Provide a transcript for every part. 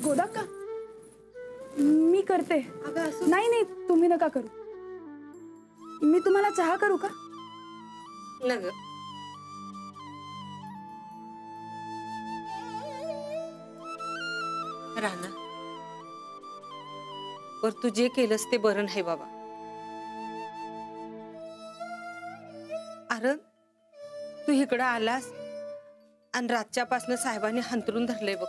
गोदाक्का मी करते. नाही नाही तुम्ही नका करू. मी तुम्हाला चहा करू का? नग राणा, पर तू जे केलंस ते बरं नाही बाबा. अरे तू इकडं आलास आणि रातच्यापासनं साहेबांनी हंतरून धरलंय बघ.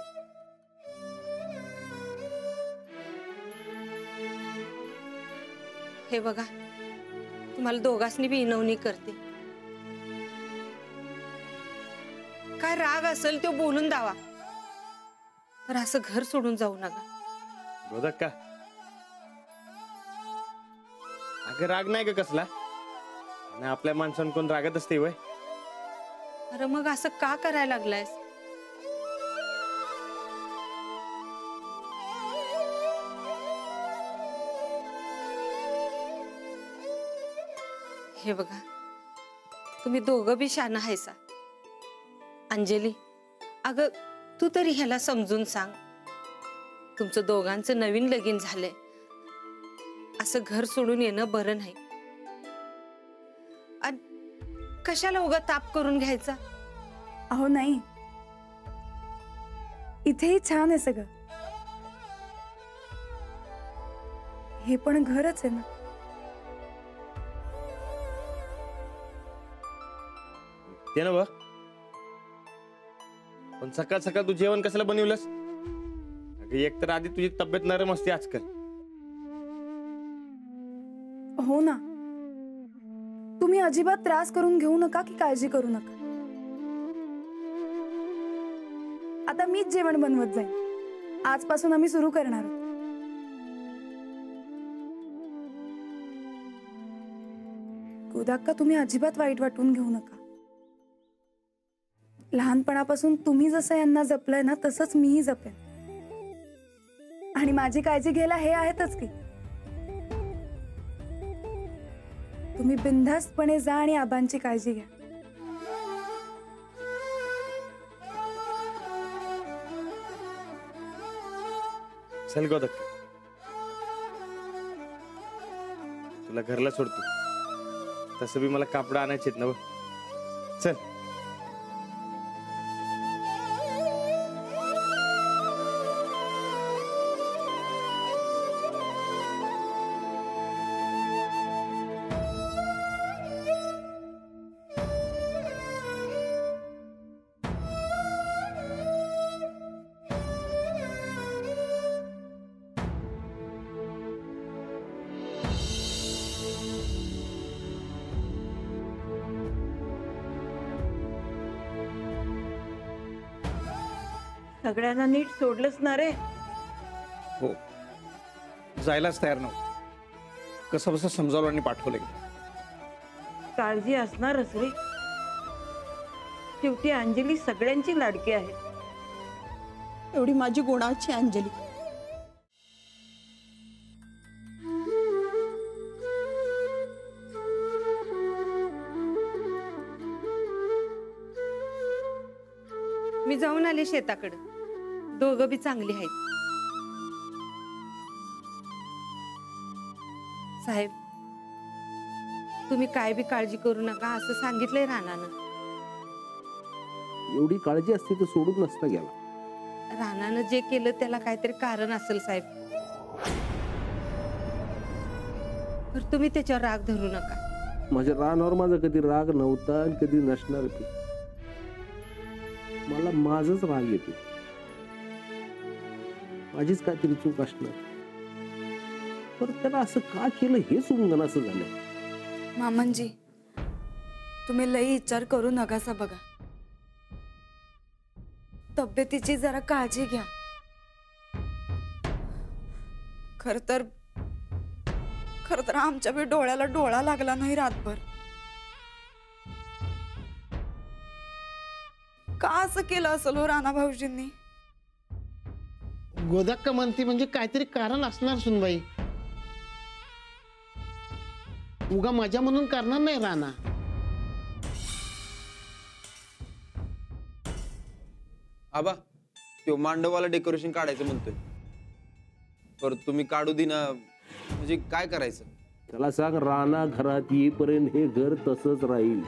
हे बघा, तुम्हाला दोघांनी बी इनवणी करते. काय राग असेल तो बोलून दावा, तर असं घर सोडून जाऊ नका. गोदाक्का, अगं राग नाही का कसला? आणि आपल्या माणसानं कोण रागत असते वय? अरे मग असं का करायला लागलायस? हे बघा, तुम्ही दोघं बी शाना हायसा. अंजली, अगं तू तरी ह्याला समजून सांग. तुमचं दोघांचं नवीन लगीन झालंय, असं घर सोडून येणं बरं नाही. आणि कशाला उगा ताप करून घ्यायचा? अहो नाही, इथेही छान आहे सगळं. हे पण घरच आहे ना. ते ना बघ, पण सकाळ सकाळ तू जेवण कशाला बनवलंस? एक तर आधी तुझी तब्येत नरम असते आजकाल. हो ना, तुम्ही अजिबात त्रास करून घेऊ नका की काळजी करू नका. आता मीच जेवण बनवत जाईन. आजपासून आम्ही सुरू करणार आहोत. गोदाक्का, तुम्ही अजिबात वाईट वाटून घेऊ नका. लहानपणापासून तुम्ही जसं यांना जपलंय ना, तसंच मीही जपेन. आणि माझी काळजी घ्यायला हे आहेतच की. तुम्ही बिनधास्तपणे जा आणि आबांची काळजी घ्या. चल गोदाक्का, तुला घरला सोडतो. तसं बी मला कापड आणायचे ना बघ. चल. सगळ्यांना नीट सोडलंच ना रे? हो, जायलाच तयार नव्हतं. कसं बसं समजावलं आणि पाठवलं. काळजी असणारच रे. शेवटी अंजली सगळ्यांची लाडकी आहे. एवढी माझी गुणाची अंजली. मी जाऊन आले शेताकडे. दोघं बी चांगली आहेत. साहेब, तुम्ही काय बी काळजी करू नका असं सांगितलंय राणानं. एवढी काळजी असती तर सोडून नसता गेला. राणानं जे केलं त्याला काहीतरी कारण असेल साहेब. तर तुम्ही त्याच्यावर राग धरू नका. माझ्या रानावर माझा कधी राग नव्हता आणि कधी नसणार. मला माझच राग येतो. माझीच काहीतरी चूक असणार. पण त्याला असं का केलं हे समजून असं झालं. मामनजी, तुम्ही लई विचार करू नकासा बघा. तब्येतीची जरा काळजी घ्या. खर तर आमच्या बी डोळ्याला डोळा लागला नाही रातभर. का असं केलं असेल हो राणा भाऊजींनी? गोदाक्का म्हणते म्हणजे काहीतरी कारण असणार सुनबाई. उगा मजा म्हणून करणार नाही राणा. आबा, तो मांडवाला डेकोरेशन काढायचं म्हणतोय. परत तुम्ही काढू दिना म्हणजे काय करायचं? त्याला सांग राणा घरात येईपर्यंत हे घर तसंच राहील.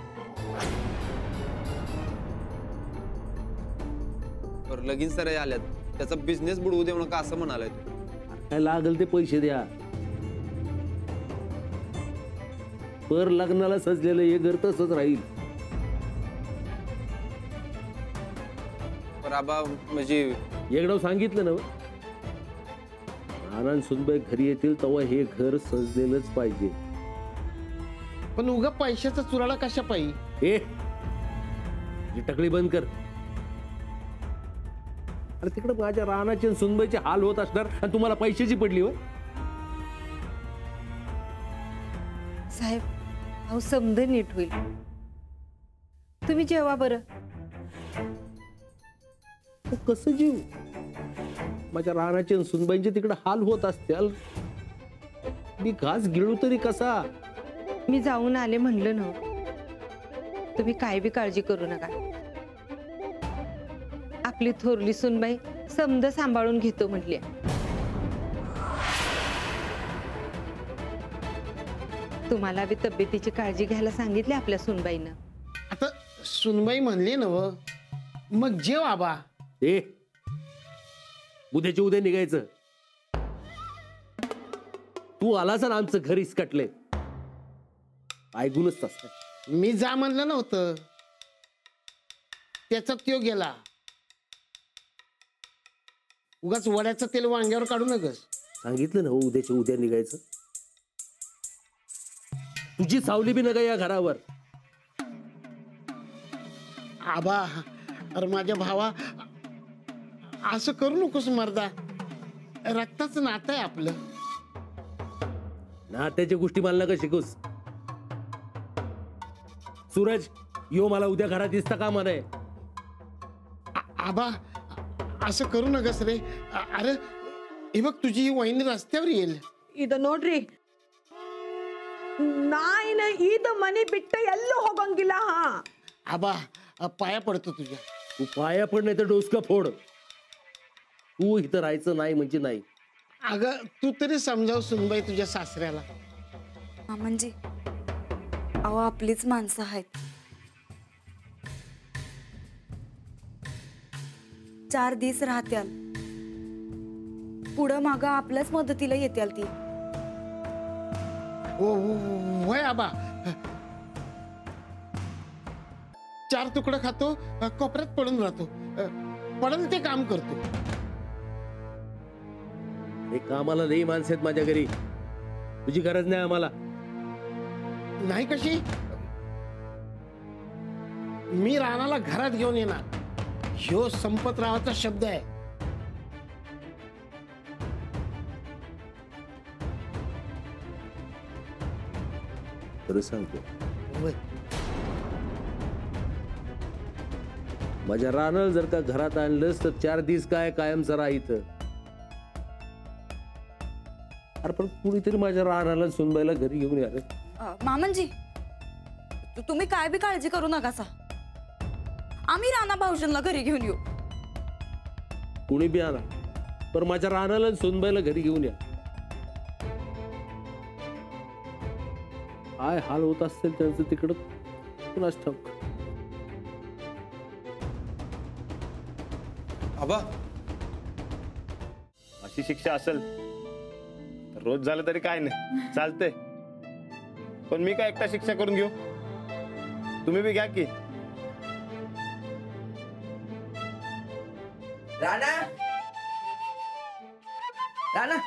पर लगीन सराई आल्यात, त्याचा बिझनेस बुडवू देऊ नका असं म्हणालाय तू. काय लागेल ते पैसे द्या. पर लग्नाला सजलेलं हे घर तसंच राहील. पर आबा म्हणजे एकदा सांगितलं ना, राणा सुनबाई घरी येतील तेव्हा हे घर सजलेलंच पाहिजे. पण उगा पैशाचा चुराडा कशा पाहिजे? ए ही टकली बंद कर. अरे तिकडे माझ्या रानाचे आणि सुनबाईचे हाल होत असणार आणि तुम्हाला पैशाची पडली हो. साहेब अहो समज नीट होईल. तुम्ही जेवा बरं. तो कसं जीव माझ्या रानाचे आणि सुनबाईंचे तिकडे हाल होत असतील. मी घास गिळू तरी कसा? मी जाऊन आले म्हणलं ना, तुम्ही काय बी काळजी करू नका. आपली थोरली सुनबाई समज सांभाळून घेतो म्हटली. तुम्हाला बी तब्येतीची काळजी घ्यायला सांगितली आपल्या सुनबाईनं. आता सुनबाई म्हणली ना व, मग जेव आबा. ए उद्याच्या उद्या निघायचं. तू आलास ना आमचं घर इसकटले. ऐकूनच तसं. मी जा म्हणलं नव्हतं, त्याचा त्यो गेला. उगाच वड्याचं तेल वांग्यावर काढू नकस. सांगितलं ना हो उद्याच्या उद्या निघायचं. तुझी सावली बी नका या घरावर. आबा अरे माझ्या भावा, असं करू नकोस मर्दा. रक्ताचं नातं आहे आपलं. नात्याच्या गोष्टी मला नका शिकूस. सूरज यो मला उद्या घरात दिसता का म्हणे. आबा असं करू नकस रे. अरे हे बघ तुझी ही वहिनी रस्त्यावर येईल. ಇದು ನೋಡ್ರಿ, ನಾಯಿನ ಈದ ಮನೆ ಬಿಟ್ಟು ಎಲ್ಲೂ ಹೋಗಂಗಿಲ್ಲ. ಹಾ आबा पाया पडतो तुझ्या. तू पाया पड नाही तर डोसका फोड. तू इथं राहायचं नाही म्हणजे नाही. अगं तू तरी समजाव सुनबाई तुझ्या सासऱ्याला. मामांजी अहो आपलीच माणसं आहेत. 4 दिवस राहत्याल, पुढं मागं आपल्याच मदतीला येत्याल ती. वय आबा. 4 तुकडं खातो, कोपऱ्यात पडून राहतो. पडल ते काम करतो. हे कामाला लई माणसं आहेत माझ्या घरी. तुझी गरज नाही आम्हाला. नाही कशी? मी राणाला घरात घेऊन येणार. ह्यो संपतरावाचा शब्द आहे. खरं सांगतो, वय. माझ्या रानाला जर का घरात आणलंस तर 4 दिवस काय कायमचं राहितं. अरे पण कुणीतरी माझ्या रानाला सुनबाईला घरी घेऊन या रे. मामांजी तुम्ही काय बी काळजी करू नका सा. आम्ही राणा भाऊजींना घरी घेऊन येऊ. कुणी बी आला पण माझ्या रानाला सुनबाईला घरी घेऊन या. काय हाल होत असतील त्यांचं तिकडं कुणास ठाऊक. आबा अशी शिक्षा असेल तर रोज झालं तरी काय नाही, चालतंय. पण मी काय एकटा शिक्षा करून घेऊ? तुम्ही बी घ्या की. राणा राणा